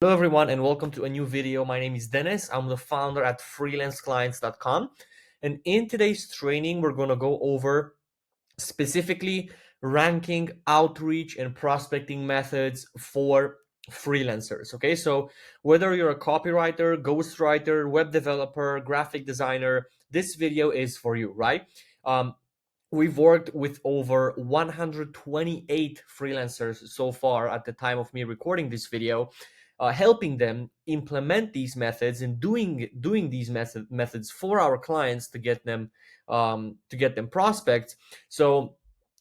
Hello everyone and welcome to a new video. My name is Dennis. I'm the founder at freelanceclients.com. And in today's training, we're going to go over specifically ranking, outreach, and prospecting methods for freelancers. Okay, so whether you're a copywriter, ghostwriter, web developer, graphic designer, this video is for you, right? We've worked with over 128 freelancers so far at the time of me recording this video, helping them implement these methods and doing these methods for our clients to get them prospects. So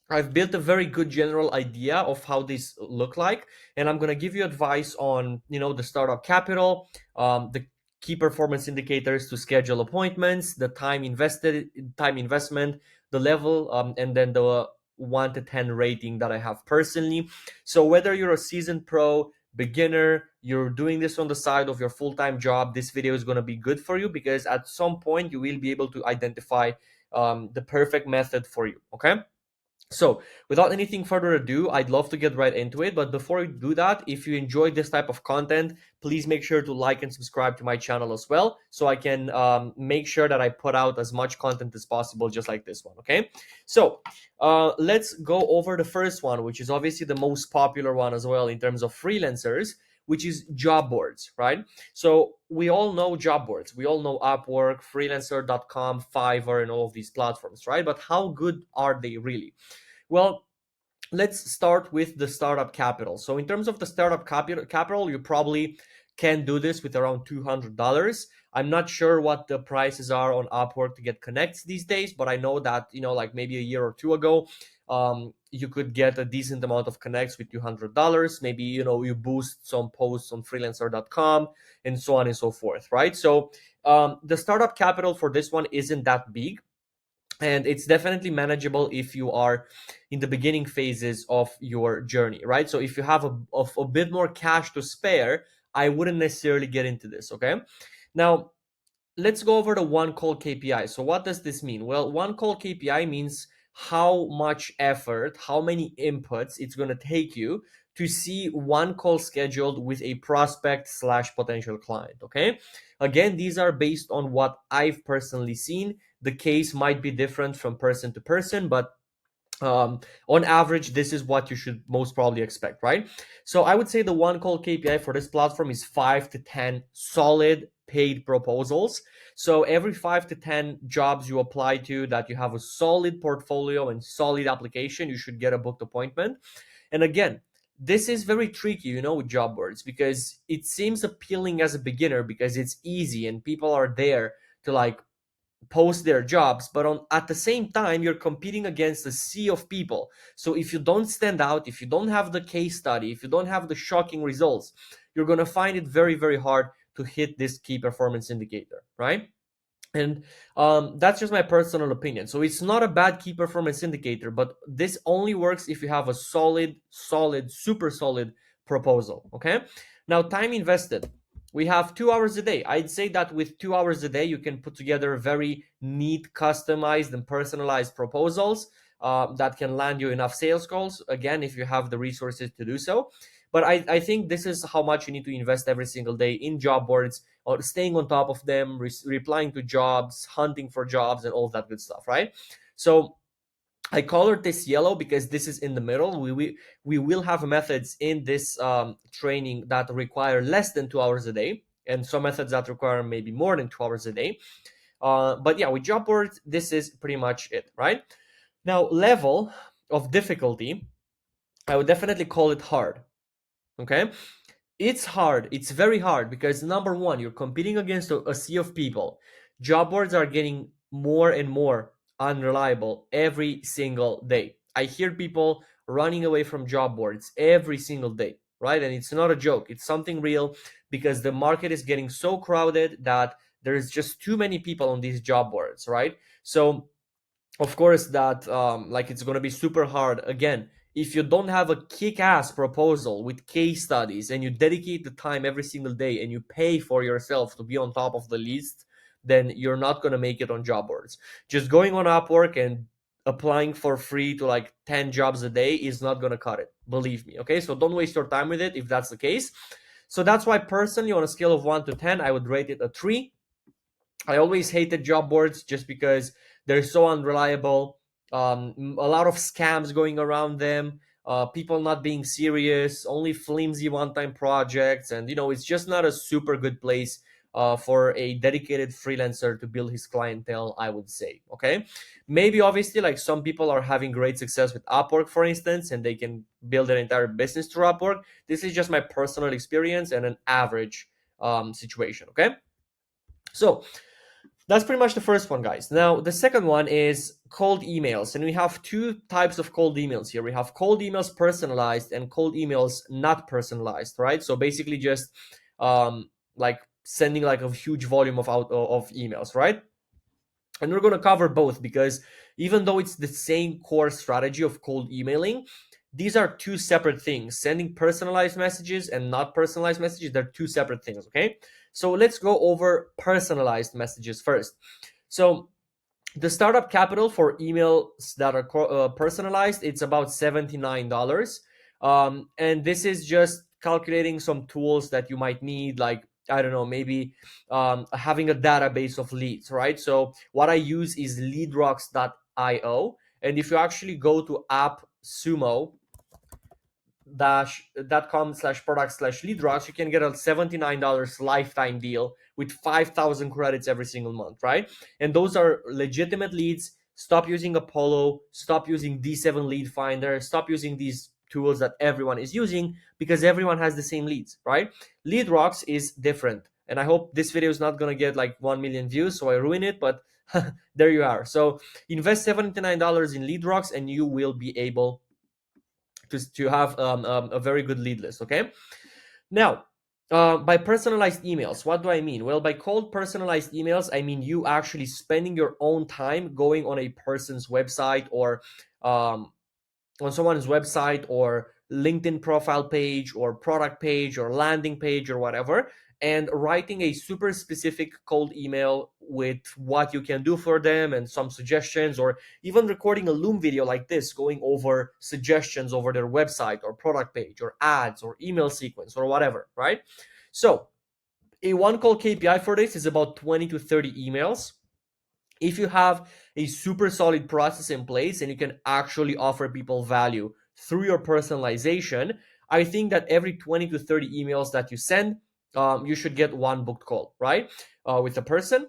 I've built a very good general idea of how this look like, and I'm gonna give you advice on the startup capital, the key performance indicators to schedule appointments, the time investment, the level, and then the 1 to 10 rating that I have personally. So whether you're a seasoned pro, beginner, you're doing this on the side of your full-time job, this video is gonna be good for you because at some point you will be able to identify the perfect method for you. Okay. So, without anything further ado, I'd love to get right into it. But before we do that, if you enjoyed this type of content, please make sure to like and subscribe to my channel as well, so I can make sure that I put out as much content as possible, just like this one. Okay. So, let's go over the first one, which is obviously the most popular one as well in terms of freelancers, which is job boards, right? So we all know job boards. We all know Upwork, freelancer.com, Fiverr, and all of these platforms, right? But how good are they really? Well, let's start with the startup capital. So in terms of the startup capital, you probably can do this with around $200. I'm not sure what the prices are on Upwork to get connects these days, but I know that, like maybe a year or two ago, you could get a decent amount of connects with $200. Maybe, you boost some posts on freelancer.com and so on and so forth, right? So the startup capital for this one isn't that big, and it's definitely manageable if you are in the beginning phases of your journey, right? So if you have a bit more cash to spare, I wouldn't necessarily get into this. Okay, now let's go over the one call KPI. So what does this mean? Well, one call KPI means how much effort, how many inputs it's going to take you to see one call scheduled with a prospect slash potential client. Okay, again, these are based on what I've personally seen. The case might be different from person to person, but on average, this is what you should most probably expect, right? So I would say the one call KPI for this platform is 5 to 10 solid paid proposals. So every 5 to 10 jobs you apply to that you have a solid portfolio and solid application, you should get a booked appointment. And again, this is very tricky, with job boards, because it seems appealing as a beginner because it's easy and people are there to like post their jobs, but at the same time you're competing against a sea of people. So if you don't stand out, if you don't have the case study, if you don't have the shocking results, you're going to find it very, very hard to hit this key performance indicator, right? And that's just my personal opinion. So it's not a bad key performance indicator, but this only works if you have a solid, super solid proposal. Okay. Now, time invested. We have 2 hours a day. I'd say that with 2 hours a day, you can put together very neat, customized, and personalized proposals that can land you enough sales calls. Again, if you have the resources to do so. But I think this is how much you need to invest every single day in job boards, or staying on top of them, replying to jobs, hunting for jobs, and all that good stuff, right? So I colored this yellow because this is in the middle. We will have methods in this training that require less than 2 hours a day, and some methods that require maybe more than 2 hours a day. But yeah, with job boards, this is pretty much it, right? Now, level of difficulty, I would definitely call it hard. Okay, it's hard. It's very hard because number one, you're competing against a sea of people. Job boards are getting more and more unreliable every single day. I hear people running away from job boards every single day, right? And it's not a joke. It's something real because the market is getting so crowded that there's just too many people on these job boards, right? So of course that like it's going to be super hard. Again, if you don't have a kick-ass proposal with case studies and you dedicate the time every single day and you pay for yourself to be on top of the list, then you're not going to make it on job boards. Just going on Upwork and applying for free to like 10 jobs a day is not going to cut it, believe me. Okay, so don't waste your time with it if that's the case. So that's why personally, on a scale of 1 to 10, I would rate it a 3. I always hated job boards just because they're so unreliable. A lot of scams going around them. People not being serious, only flimsy one-time projects, and it's just not a super good place for a dedicated freelancer to build his clientele, I would say. Okay, maybe obviously like some people are having great success with Upwork, for instance, and they can build their entire business through Upwork. This is just my personal experience and an average situation. Okay, so that's pretty much the first one, guys. Now, the second one is cold emails. And we have two types of cold emails here. We have cold emails personalized and cold emails not personalized, right? So basically just like sending like a huge volume of emails, right? And we're going to cover both because even though it's the same core strategy of cold emailing, these are two separate things. Sending personalized messages and not personalized messages, they're two separate things, okay? So let's go over personalized messages first. So the startup capital for emails that are personalized, it's about $79. And this is just calculating some tools that you might need, like I don't know, maybe having a database of leads, right? So what I use is leadrocks.io, and if you actually go to appsumo com/product/leadrocks, you can get a $79 lifetime deal with 5,000 credits every single month, right? And those are legitimate leads. Stop using Apollo, stop using D7 lead finder, stop using these tools that everyone is using, because everyone has the same leads, right? LeadRocks is different, and I hope this video is not going to get like 1 million views, so I ruin it, but there you are. So invest $79 in LeadRocks and you will be able to have a very good lead list. Okay, now by personalized emails, what do I mean? Well, by cold personalized emails, I mean you actually spending your own time going on a person's website or on someone's website or LinkedIn profile page or product page or landing page or whatever, and writing a super specific cold email with what you can do for them and some suggestions, or even recording a Loom video like this going over suggestions over their website or product page or ads or email sequence or whatever, right? So a one call KPI for this is about 20 to 30 emails. If you have a super solid process in place and you can actually offer people value through your personalization, I think that every 20 to 30 emails that you send, you should get one booked call, right? With a person.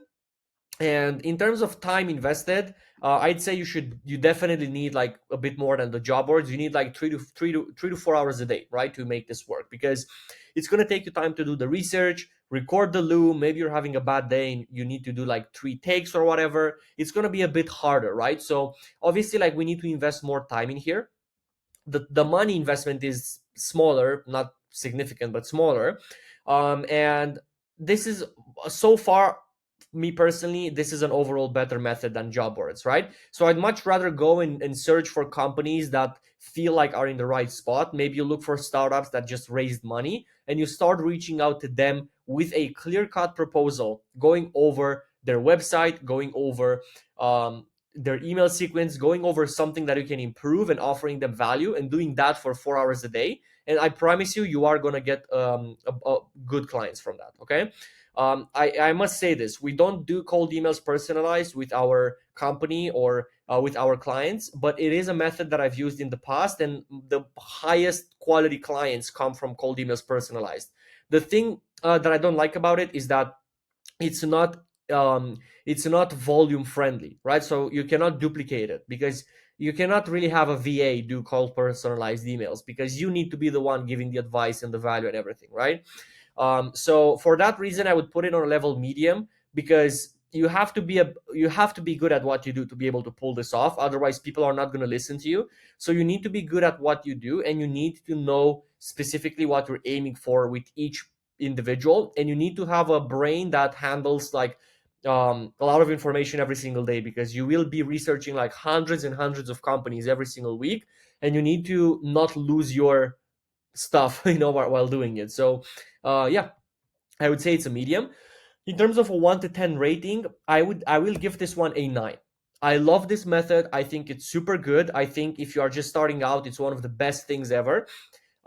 And in terms of time invested, I'd say you definitely need like a bit more than the job boards. You need like 3 to 4 hours a day, right, to make this work, because it's going to take you time to do the research, record the Loom. Maybe you're having a bad day and you need to do like 3 takes or whatever. It's going to be a bit harder, right? So obviously, like, we need to invest more time in here. The money investment is smaller, not significant, but smaller. And this is, so far, me personally, this is an overall better method than job boards, right? So I'd much rather go and search for companies that feel like are in the right spot. Maybe you look for startups that just raised money and you start reaching out to them with a clear-cut proposal, going over their website, going over their email sequence, going over something that you can improve and offering them value, and doing that for 4 hours a day. And I promise you, you are going to get good clients from that. Okay. I must say this: we don't do cold emails personalized with our company or with our clients, but it is a method that I've used in the past, and the highest quality clients come from cold emails personalized. The thing that I don't like about it is that it's not it's not volume friendly, right? So you cannot duplicate it, because you cannot really have a VA do cold personalized emails, because you need to be the one giving the advice and the value and everything, right? So for that reason, I would put it on a level medium, because you have to be good at what you do to be able to pull this off. Otherwise, people are not going to listen to you. So you need to be good at what you do, and you need to know specifically what you're aiming for with each individual, and you need to have a brain that handles like a lot of information every single day, because you will be researching like hundreds and hundreds of companies every single week, and you need to not lose your stuff while doing it. So yeah, I would say it's a medium. In terms of a 1 to 10 rating, I will give this one a 9. I love this method. I think it's super good. I think if you are just starting out, it's one of the best things ever.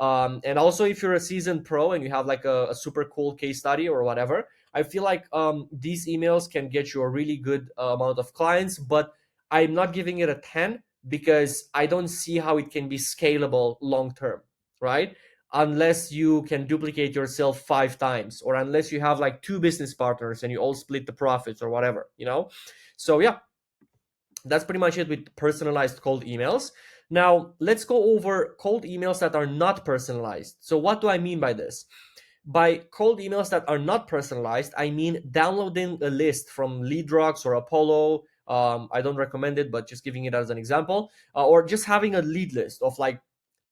And also, if you're a seasoned pro and you have like a super cool case study or whatever, I feel like these emails can get you a really good amount of clients. But I'm not giving it a 10 because I don't see how it can be scalable long term, right? Unless you can duplicate yourself 5 times, or unless you have like two business partners and you all split the profits or whatever, you know? So yeah, that's pretty much it with personalized cold emails. Now, let's go over cold emails that are not personalized. So, what do I mean by this? By cold emails that are not personalized, I mean downloading a list from LeadRocks or Apollo. I don't recommend it, but just giving it as an example, or just having a lead list of like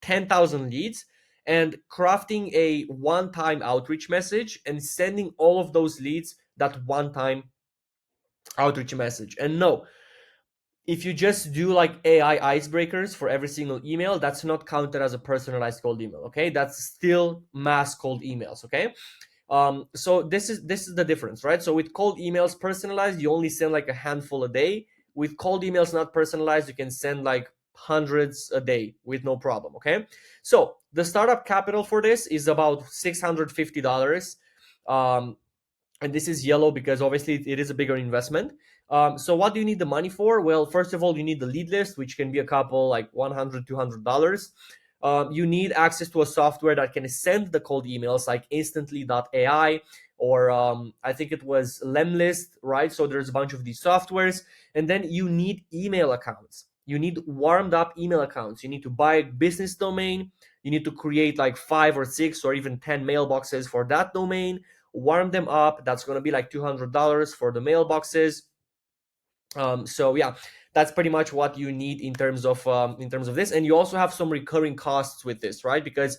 10,000 leads and crafting a one time outreach message and sending all of those leads that one time outreach message. And no, if you just do like AI icebreakers for every single email, that's not counted as a personalized cold email. Okay, that's still mass cold emails. Okay, so this is the difference, right? So with cold emails personalized, you only send like a handful a day. With cold emails not personalized, you can send like hundreds a day with no problem. Okay, so the startup capital for this is about $650. Um, and this is yellow because obviously it is a bigger investment. So what do you need the money for? Well, first of all, you need the lead list, which can be a couple like 100 $200. You need access to a software that can send the cold emails like instantly.ai, or I think it was lemlist, right? So there's a bunch of these softwares. And then you need email accounts. You need warmed up email accounts. You need to buy a business domain. You need to create like 5 or 6 or even 10 mailboxes for that domain, warm them up. That's going to be like $200 for the mailboxes. So yeah, that's pretty much what you need in terms of this. And you also have some recurring costs with this, right? Because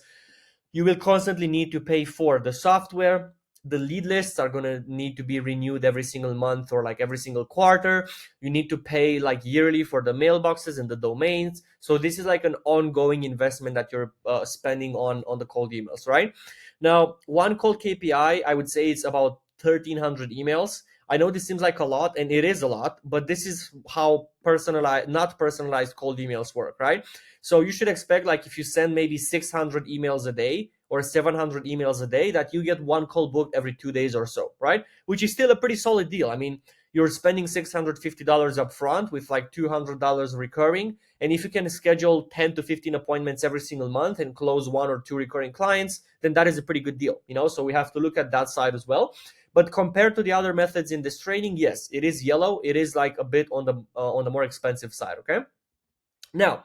you will constantly need to pay for the software. The lead lists are going to need to be renewed every single month or like every single quarter. You need to pay like yearly for the mailboxes and the domains. So this is like an ongoing investment that you're spending on the cold emails, right? Now, one cold KPI, I would say it's about 1,300 emails. I know this seems like a lot, and it is a lot, but this is how personalized, not personalized cold emails work, right? So you should expect, like, if you send maybe 600 emails a day or 700 emails a day, that you get one cold booked every 2 days or so, right? Which is still a pretty solid deal. I mean, you're spending $650 up front with like $200 recurring. And if you can schedule 10 to 15 appointments every single month and close one or two recurring clients, then that is a pretty good deal, you know? So we have to look at that side as well. But compared to the other methods in this training, yes, it is yellow. It is like a bit on the more expensive side, okay? Now,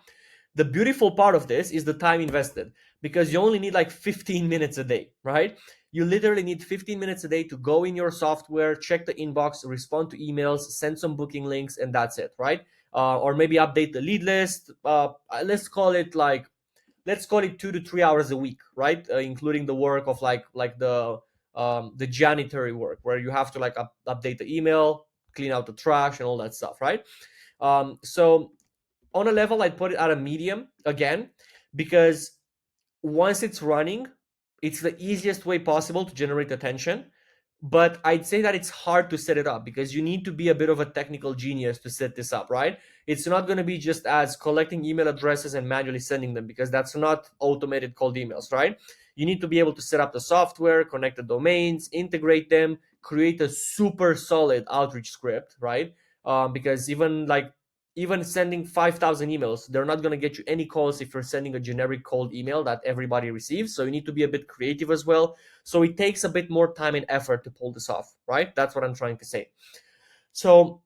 the beautiful part of this is the time invested, because you only need like 15 minutes a day, right? You literally need 15 minutes a day to go in your software, check the inbox, respond to emails, send some booking links, and that's it, right? Or maybe update the lead list. Let's call it 2 to 3 hours a week, right? Including the work of like the janitory work, where you have to like update the email, clean out the trash, and all that stuff, right? So on a level, I'd put it at a medium again, because once it's running, it's the easiest way possible to generate attention. But I'd say that it's hard to set it up because you need to be a bit of a technical genius to set this up, right? It's not going to be just as collecting email addresses and manually sending them, because that's not automated cold emails, right? You need to be able to set up the software, connect the domains, integrate them, create a super solid outreach script, right? Because even sending 5,000 emails, they're not going to get you any calls if you're sending a generic cold email that everybody receives. So you need to be a bit creative as well. So it takes a bit more time and effort to pull this off, right? That's what I'm trying to say. So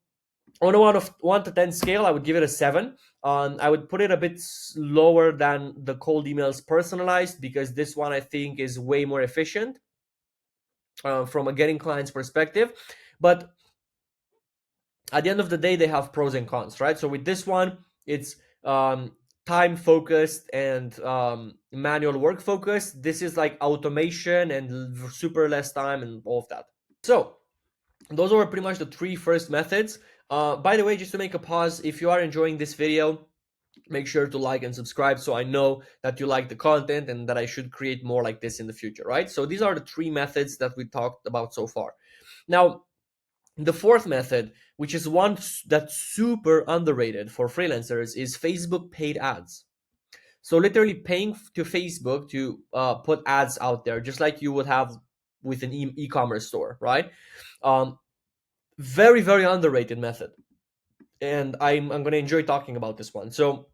on a 1 to 10 scale, I would give it a 7. I would put it a bit lower than the cold emails personalized, because this one I think is way more efficient from a getting clients perspective. But at the end of the day, they have pros and cons, right? So with this one, it's time focused and manual work focused. This is like automation and super less time and all of that. So those are pretty much the three first methods. By the way, just to make a pause, if you are enjoying this video, make sure to like and subscribe so I know that you like the content and that I should create more like this in the future, right? So these are the three methods that we talked about so far. Now, the fourth method, which is one that's super underrated for freelancers, is Facebook paid ads. So literally paying to Facebook to put ads out there, just like you would have with an e-commerce store, right? Um, very, very underrated method. And I'm going to enjoy talking about this one. So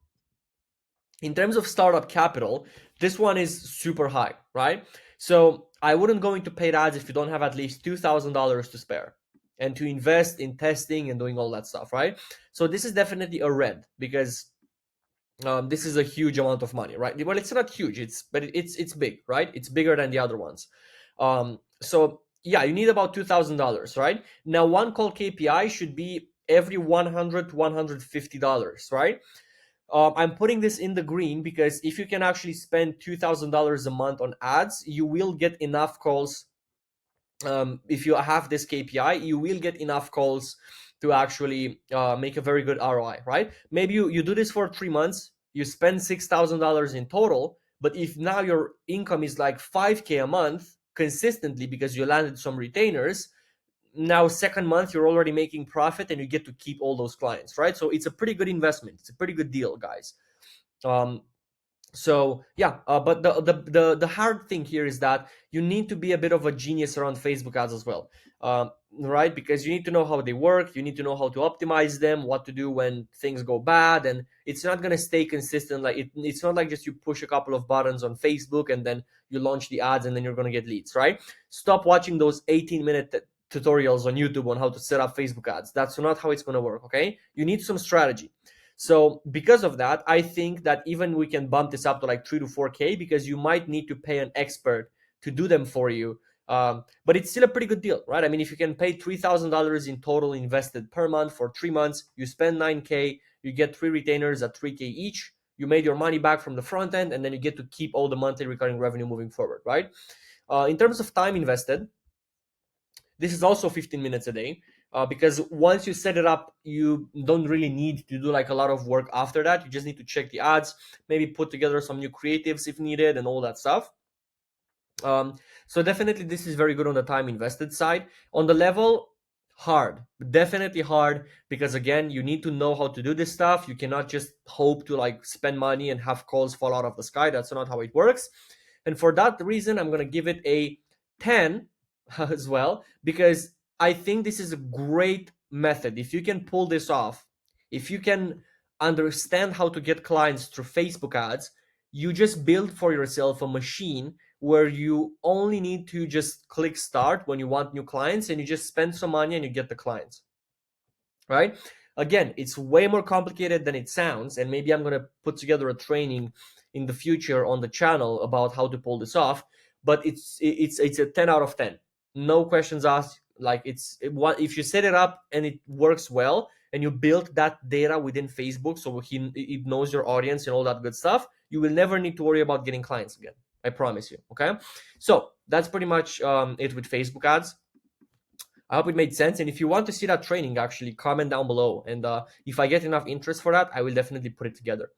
in terms of startup capital, this one is super high, right? So I wouldn't go into paid ads if you don't have at least $2,000 to spare and to invest in testing and doing all that stuff, right? So this is definitely a red because this is a huge amount of money, right? Well, it's not huge, it's big, right? It's bigger than the other ones. So yeah, you need about $2,000, right? Now, one call KPI should be every $100 to $150, right? I'm putting this in the green because if you can actually spend $2,000 a month on ads, you will get enough calls. If you have this KPI, you will get enough calls to actually make a very good ROI, right? Maybe you do this for 3 months, you spend $6,000 in total, but if now your income is like 5K a month consistently because you landed some retainers, now second month you're already making profit and you get to keep all those clients, right? So it's a pretty good investment. It's a pretty good deal, guys. Um, so yeah, but the hard thing here is that you need to be a bit of a genius around Facebook ads as well, right? Because you need to know how they work, you need to know how to optimize them, what to do when things go bad, and it's not going to stay consistent. Like it's not like just you push a couple of buttons on Facebook and then you launch the ads and then you're going to get leads, right? Stop watching those 18-minute tutorials on YouTube on how to set up Facebook ads. That's not how it's going to work. Okay, you need some strategy. So because of that, I think that even we can bump this up to like 3 to 4K because you might need to pay an expert to do them for you. But it's still a pretty good deal, right? I mean, if you can pay $3,000 in total invested per month for 3 months, you spend 9K, you get 3 retainers at 3K each. You made your money back from the front end, and then you get to keep all the monthly recurring revenue moving forward, right? In terms of time invested, this is also 15 minutes a day because once you set it up, you don't really need to do like a lot of work after that. You just need to check the ads, maybe put together some new creatives if needed, and all that stuff. So definitely this is very good on the time invested side. On the level, hard, definitely hard, because again, you need to know how to do this stuff. You cannot just hope to like spend money and have calls fall out of the sky. That's not how it works. And for that reason, I'm going to give it a 10 as well, because I think this is a great method. If you can pull this off, if you can understand how to get clients through Facebook ads, you just build for yourself a machine where you only need to just click start when you want new clients, and you just spend some money and you get the clients, right? Again, it's way more complicated than it sounds, and maybe I'm going to put together a training in the future on the channel about how to pull this off. But it's a 10 out of 10, no questions asked. Like if you set it up and it works well and you build that data within Facebook, so it knows your audience and all that good stuff, you will never need to worry about getting clients again. I promise you. Okay, so that's pretty much it with Facebook ads. I hope it made sense. And if you want to see that training, actually comment down below. And if I get enough interest for that, I will definitely put it together.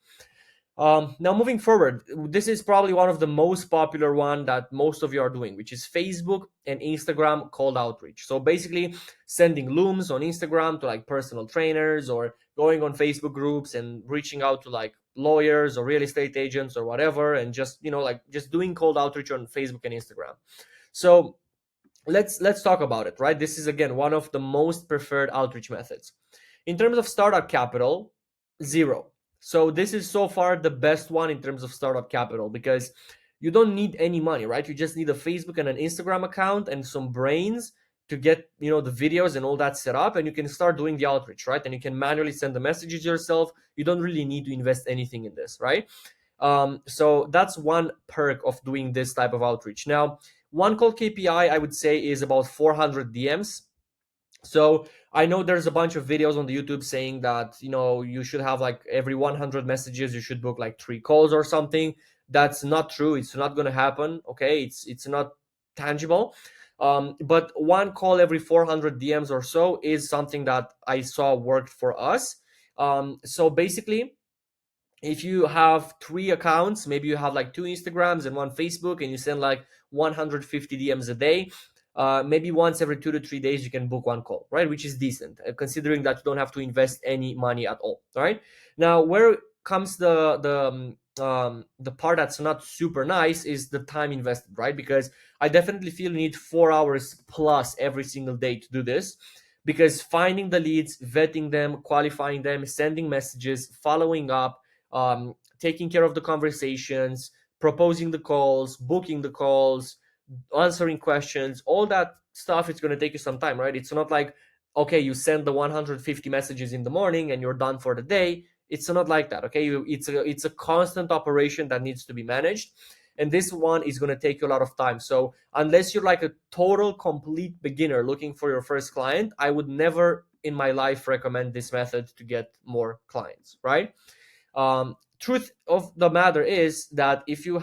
Now, moving forward, this is probably one of the most popular one that most of you are doing, which is Facebook and Instagram cold outreach. So basically sending looms on Instagram to like personal trainers, or going on Facebook groups and reaching out to like lawyers or real estate agents or whatever, and just, like just doing cold outreach on Facebook and Instagram. So let's talk about it, right? This is again one of the most preferred outreach methods. In terms of startup capital, zero. So this is so far the best one in terms of startup capital, because you don't need any money, right? You just need a Facebook and an Instagram account and some brains to get, the videos and all that set up, and you can start doing the outreach, right? And you can manually send the messages yourself. You don't really need to invest anything in this, right? So that's one perk of doing this type of outreach. Now, one call KPI I would say is about 400 DMs. So I know there's a bunch of videos on the YouTube saying that, you should have like every 100 messages, you should book like 3 calls or something. That's not true. It's not going to happen. Okay. It's not tangible. But one call every 400 DMs or so is something that I saw worked for us. So basically, if you have 3 accounts, maybe you have like 2 Instagrams and 1 Facebook, and you send like 150 DMs a day, maybe once every 2 to 3 days you can book one call, right? Which is decent, considering that you don't have to invest any money at all. Right now, where comes the part that's not super nice is the time invested, right? Because I definitely feel you need 4 hours plus every single day to do this, because finding the leads, vetting them, qualifying them, sending messages, following up, taking care of the conversations, proposing the calls, booking the calls, answering questions, all that stuff, it's going to take you some time, right? It's not like, okay, you send the 150 messages in the morning and you're done for the day. It's not like that, okay? It's a constant operation that needs to be managed, and this one is going to take you a lot of time. So unless you're like a total complete beginner looking for your first client, I would never in my life recommend this method to get more clients, right? Truth of the matter is that if you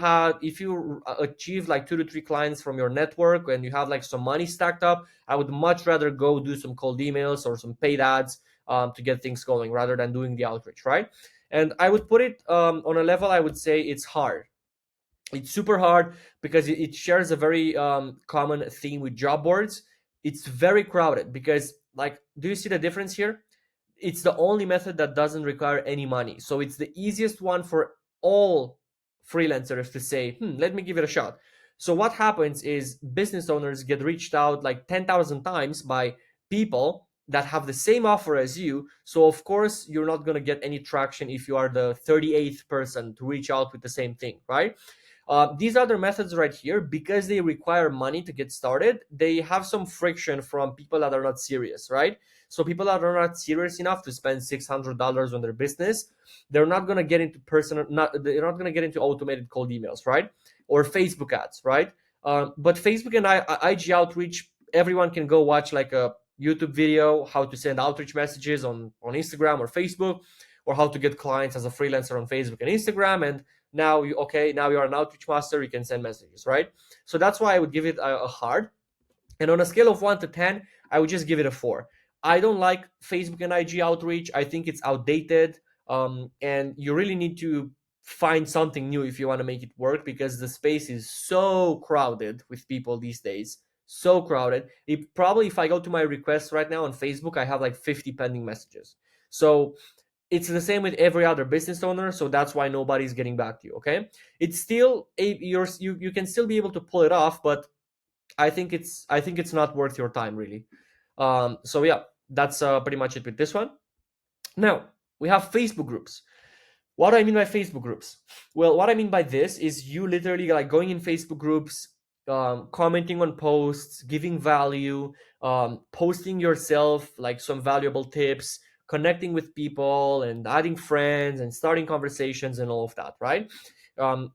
achieve like 2 to 3 clients from your network and you have like some money stacked up, I would much rather go do some cold emails or some paid ads, to get things going, rather than doing the outreach, right? And I would put it, on a level, I would say it's hard. It's super hard because it shares a very, common theme with job boards. It's very crowded because, like, do you see the difference here? It's the only method that doesn't require any money. So it's the easiest one for all freelancers to say, let me give it a shot. So what happens is business owners get reached out like 10,000 times by people that have the same offer as you. So of course, you're not going to get any traction if you are the 38th person to reach out with the same thing, right? These other methods right here, because they require money to get started, they have some friction from people that are not serious, right? So people that are not serious enough to spend $600 on their business, they're not gonna get into personal, not they're not gonna get into automated cold emails, right? Or Facebook ads, right? But Facebook and IG outreach, everyone can go watch like a YouTube video how to send outreach messages on Instagram or Facebook, or how to get clients as a freelancer on Facebook and Instagram, and now you're an outreach master, you can send messages, right? So that's why I would give it a hard. And on a scale of 1 to 10, I would just give it a 4. I don't like Facebook and IG outreach. I think it's outdated. And you really need to find something new if you want to make it work, because the space is so crowded with people these days. So crowded. Probably, if I go to my requests right now on Facebook, I have like 50 pending messages. So it's the same with every other business owner, so that's why nobody's getting back to you. Okay, it's still you can still be able to pull it off, but I think it's not worth your time, really. So yeah, that's pretty much it with this one. Now we have Facebook groups. What do I mean by Facebook groups? Well, what I mean by this is you literally like going in Facebook groups, commenting on posts, giving value, posting yourself like some valuable tips, connecting with people, and adding friends and starting conversations and all of that, right? Um,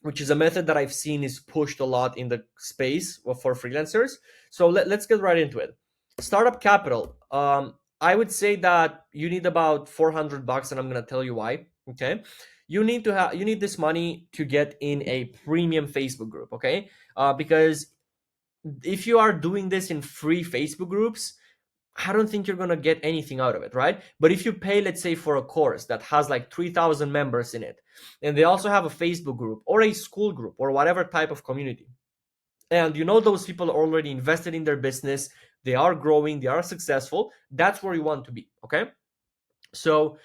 which is a method that I've seen is pushed a lot in the space for freelancers. So let's get right into it. Startup capital. I would say that you need about $400, and I'm gonna tell you why. Okay, you need this money to get in a premium Facebook group. Okay, because if you are doing this in free Facebook groups, I don't think you're gonna get anything out of it, right? But if you pay, let's say, for a course that has like 3,000 members in it, and they also have a Facebook group or a school group or whatever type of community, and you know those people are already invested in their business, they are growing, they are successful, that's where you want to be, okay? So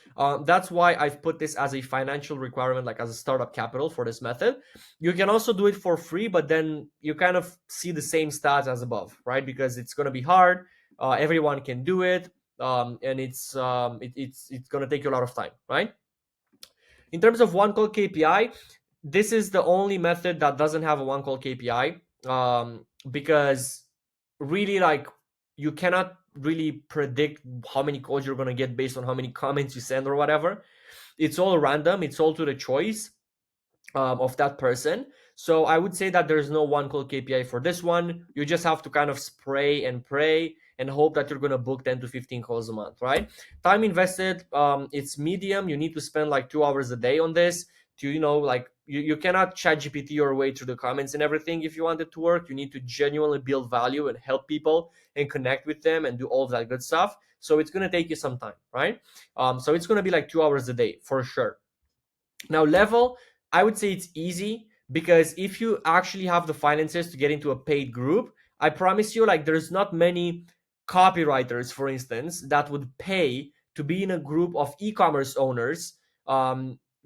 that's why I've put this as a financial requirement, like as a startup capital for this method. You can also do it for free, but then you kind of see the same stats as above, right? Because it's going to be hard. Everyone can do it, and it's going to take you a lot of time, right? In terms of one call KPI, this is the only method that doesn't have a one call KPI, because really, like, you cannot really predict how many calls you're going to get based on how many comments you send or whatever. It's all random, it's all to the choice, of that person. So I would say that there's no one call KPI for this one. You just have to kind of spray and pray and hope that you're going to book 10 to 15 calls a month, right? Time invested, it's medium. You need to spend like 2 hours a day on this to, like, you cannot chat GPT your way through the comments and everything if you want it to work. You need to genuinely build value and help people and connect with them and do all of that good stuff. So it's going to take you some time, right? So it's going to be like 2 hours a day for sure. Now, level, I would say it's easy, because if you actually have the finances to get into a paid group, I promise you, like, there's not many copywriters, for instance, that would pay to be in a group of e-commerce owners,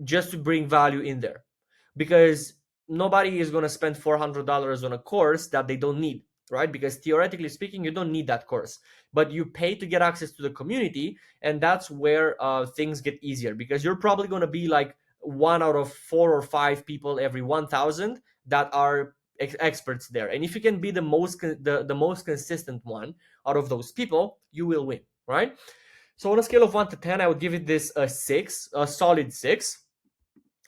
just to bring value in there, because nobody is going to spend $400 on a course that they don't need, right? Because theoretically speaking, you don't need that course, but you pay to get access to the community, and that's where things get easier, because you're probably going to be like one out of 4 or 5 people every 1,000 that are experts there. And if you can be the most consistent one out of those people, you will win, right? So on a scale of 1 to 10, I would give it this a 6, a solid 6,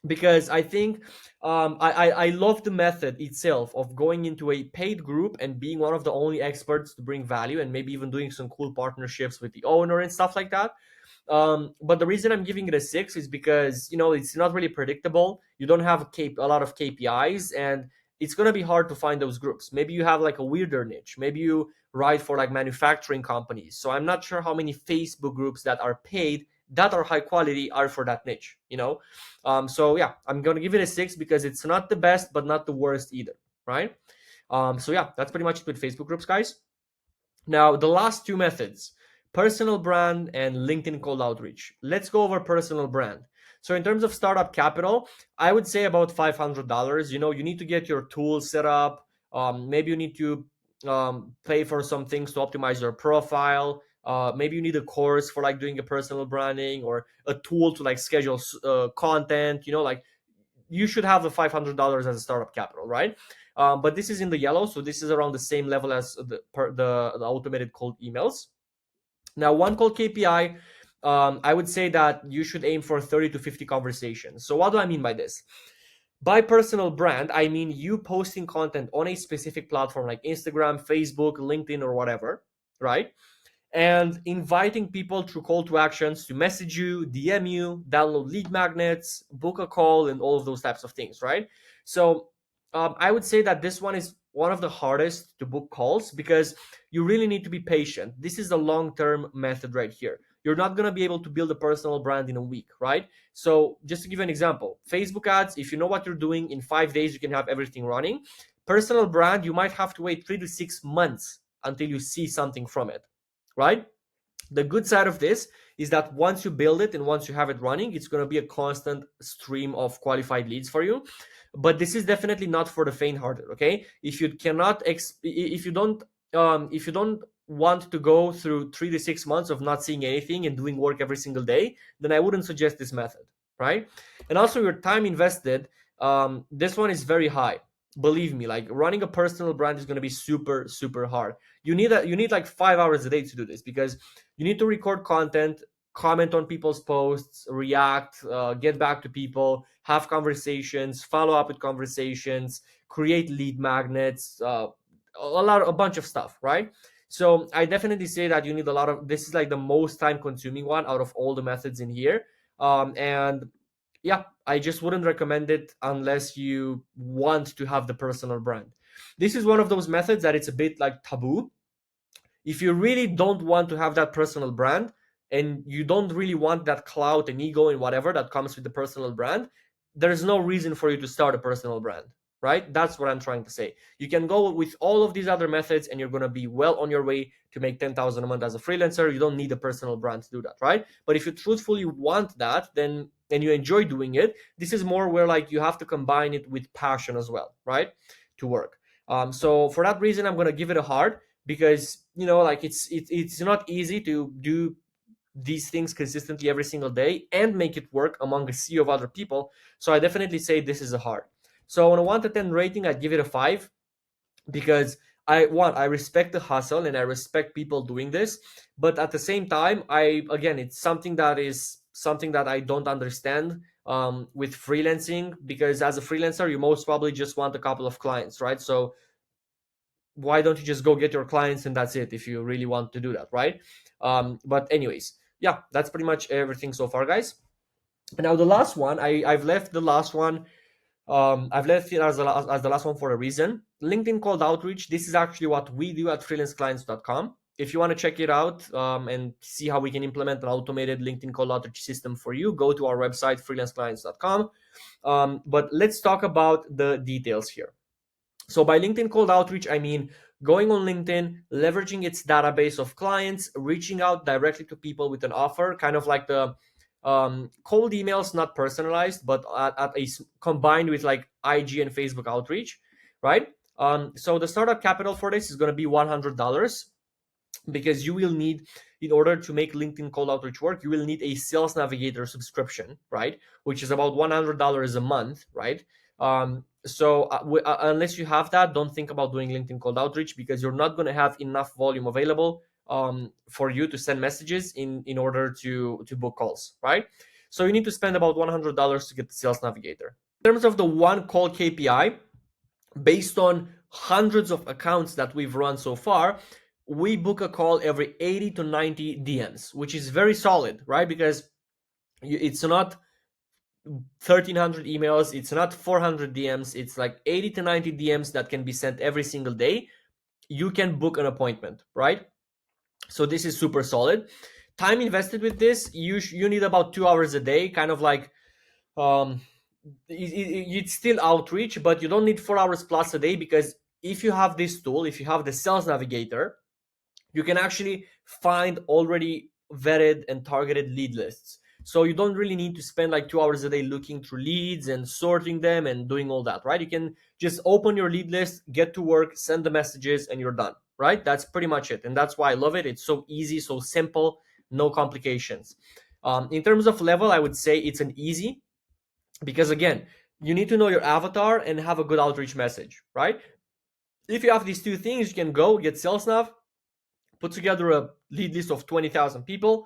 because I think I love the method itself of going into a paid group and being one of the only experts to bring value, and maybe even doing some cool partnerships with the owner and stuff like that. But the reason I'm giving it a 6 is because, it's not really predictable. You don't have a lot of KPIs, and it's going to be hard to find those groups. Maybe you have like a weirder niche. Maybe you write for like manufacturing companies. So I'm not sure how many Facebook groups that are paid that are high quality are for that niche. So yeah, I'm going to give it a 6 because it's not the best, but not the worst either, right? So yeah, that's pretty much it with Facebook groups, guys. Now, the last two methods, personal brand and LinkedIn cold outreach. Let's go over personal brand. So in terms of startup capital, I would say about $500. You need to get your tools set up. Maybe you need to pay for some things to optimize your profile. Maybe you need a course for like doing a personal branding, or a tool to like schedule content. Like, you should have the $500 as a startup capital, right? But this is in the yellow, so this is around the same level as the automated cold emails. Now, one cold KPI, I would say that you should aim for 30 to 50 conversations. So what do I mean by this? By personal brand, I mean you posting content on a specific platform like Instagram, Facebook, LinkedIn, or whatever, right? And inviting people through call to actions to message you, DM you, download lead magnets, book a call, and all of those types of things, right? So I would say that this one is one of the hardest to book calls, because you really need to be patient. This is a long-term method right here. You're not going to be able to build a personal brand in a week, right? So just to give you an example, Facebook ads, if you know what you're doing, in 5 days, you can have everything running. Personal brand, you might have to wait 3 to 6 months until you see something from it, right? The good side of this is that once you build it and once you have it running, it's going to be a constant stream of qualified leads for you. But this is definitely not for the faint-hearted. Okay, if you cannot if you don't want to go through 3 to 6 months of not seeing anything and doing work every single day, then I wouldn't suggest this method, right? And also, your time invested, this one is very high. Believe me, like, running a personal brand is going to be super super hard. You need like 5 hours a day to do this, because you need to record content, comment on people's posts, react, get back to people, have conversations, follow up with conversations, create lead magnets, a bunch of stuff, right? So I definitely say that you need a lot of this. Is like the most time consuming one out of all the methods in here. And yeah, I just wouldn't recommend it unless you want to have the personal brand. This is one of those methods that it's a bit like taboo. If you really don't want to have that personal brand, and you don't really want that clout and ego and whatever that comes with the personal brand, there's no reason for you to start a personal brand, right? That's what I'm trying to say. You can go with all of these other methods and you're going to be well on your way to make 10,000 a month as a freelancer. You don't need a personal brand to do that, right? But if you truthfully want that, then and you enjoy doing it, this is more where like you have to combine it with passion as well, right? To work. So for that reason, I'm going to give it a heart, because like it's not easy to do these things consistently every single day and make it work among a sea of other people. So I definitely say this is a hard. So on a 1 to 10 rating, I'd give it a 5, because I respect the hustle and I respect people doing this, but at the same time, it's something that I don't understand with freelancing, because as a freelancer, you most probably just want a couple of clients, right? So why don't you just go get your clients and that's it, if you really want to do that, right? But anyways, yeah, that's pretty much everything so far, guys. And now the last one, I've left the last one, I've left it as the last one for a reason. LinkedIn cold outreach. This is actually what we do at freelanceclients.com. If you want to check it out and see how we can implement an automated LinkedIn cold outreach system for you, go to our website, freelanceclients.com. But let's talk about the details here. So by LinkedIn cold outreach, I mean going on LinkedIn, leveraging its database of clients, reaching out directly to people with an offer, kind of like the cold emails, not personalized, but combined with like IG and Facebook outreach, right? So the startup capital for this is going to be $100, because you will need, in order to make LinkedIn cold outreach work, you will need a Sales Navigator subscription, right? Which is about $100 a month, right? So unless you have that, don't think about doing LinkedIn cold outreach, because you're not going to have enough volume available for you to send messages in order to book calls, right? So you need to spend about $100 to get the Sales Navigator. In terms of the one call KPI, based on hundreds of accounts that we've run so far, we book a call every 80 to 90 DMs, which is very solid, right? Because it's not 1,300 emails, it's not 400 DMs, it's like 80 to 90 DMs that can be sent every single day. You can book an appointment, right? So this is super solid. Time invested with this, you need about 2 hours a day, kind of like it's still outreach, but you don't need 4 hours plus a day, because if you have this tool, if you have the Sales Navigator, you can actually find already vetted and targeted lead lists. So you don't really need to spend like 2 hours a day looking through leads and sorting them and doing all that, right? You can just open your lead list, get to work, send the messages, and you're done, right? That's pretty much it. And that's why I love it. It's so easy, so simple, no complications. In terms of level, I would say it's an easy, because again, you need to know your avatar and have a good outreach message, right? If you have these two things, you can go get SalesNav, put together a lead list of 20,000 people,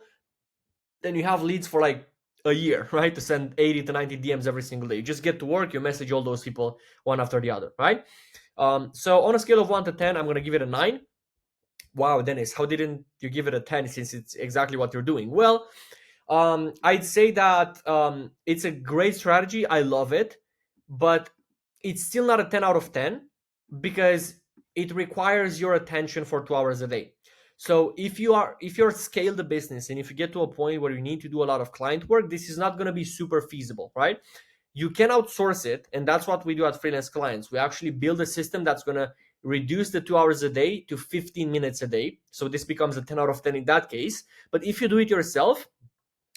then you have leads for like a year, right? To send 80 to 90 DMs every single day. You just get to work, you message all those people one after the other, right? So on a scale of 1 to 10, I'm going to give it a 9. Wow, Dennis, how didn't you give it a 10, since it's exactly what you're doing? Well, I'd say that it's a great strategy. I love it, but it's still not a 10 out of 10, because it requires your attention for 2 hours a day. So if you're scale the business, and if you get to a point where you need to do a lot of client work, this is not going to be super feasible, right? You can outsource it, and that's what we do at Freelance Clients. We actually build a system that's going to reduce the 2 hours a day to 15 minutes a day. So this becomes a 10 out of 10 in that case. But if you do it yourself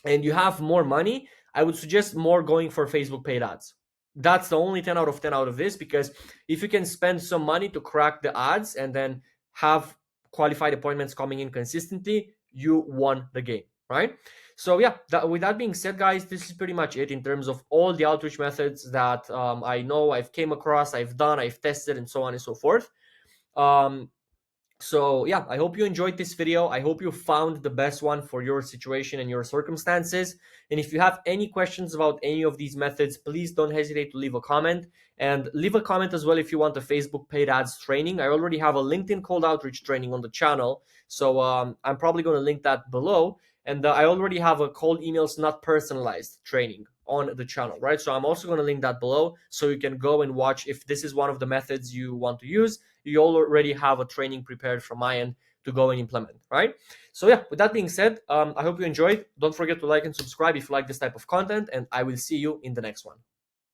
and you have more money, I would suggest more going for Facebook paid ads. That's the only 10 out of 10 out of this, because if you can spend some money to crack the ads and then have qualified appointments coming in consistently, you won the game, right? So yeah, with that being said, guys, this is pretty much it in terms of all the outreach methods that I know I've came across, I've done, I've tested, and so on and so forth. So yeah, I hope you enjoyed this video. I hope you found the best one for your situation and your circumstances. And if you have any questions about any of these methods, please don't hesitate to leave a comment, and leave a comment as well if you want a Facebook paid ads training. I already have a LinkedIn cold outreach training on the channel, so I'm probably going to link that below. And I already have a cold emails not personalized training on the channel, right? So I'm also going to link that below, so you can go and watch if this is one of the methods you want to use. You already have a training prepared from my end to go and implement, right? So yeah, with that being said, I hope you enjoyed. Don't forget to like and subscribe if you like this type of content, and I will see you in the next one.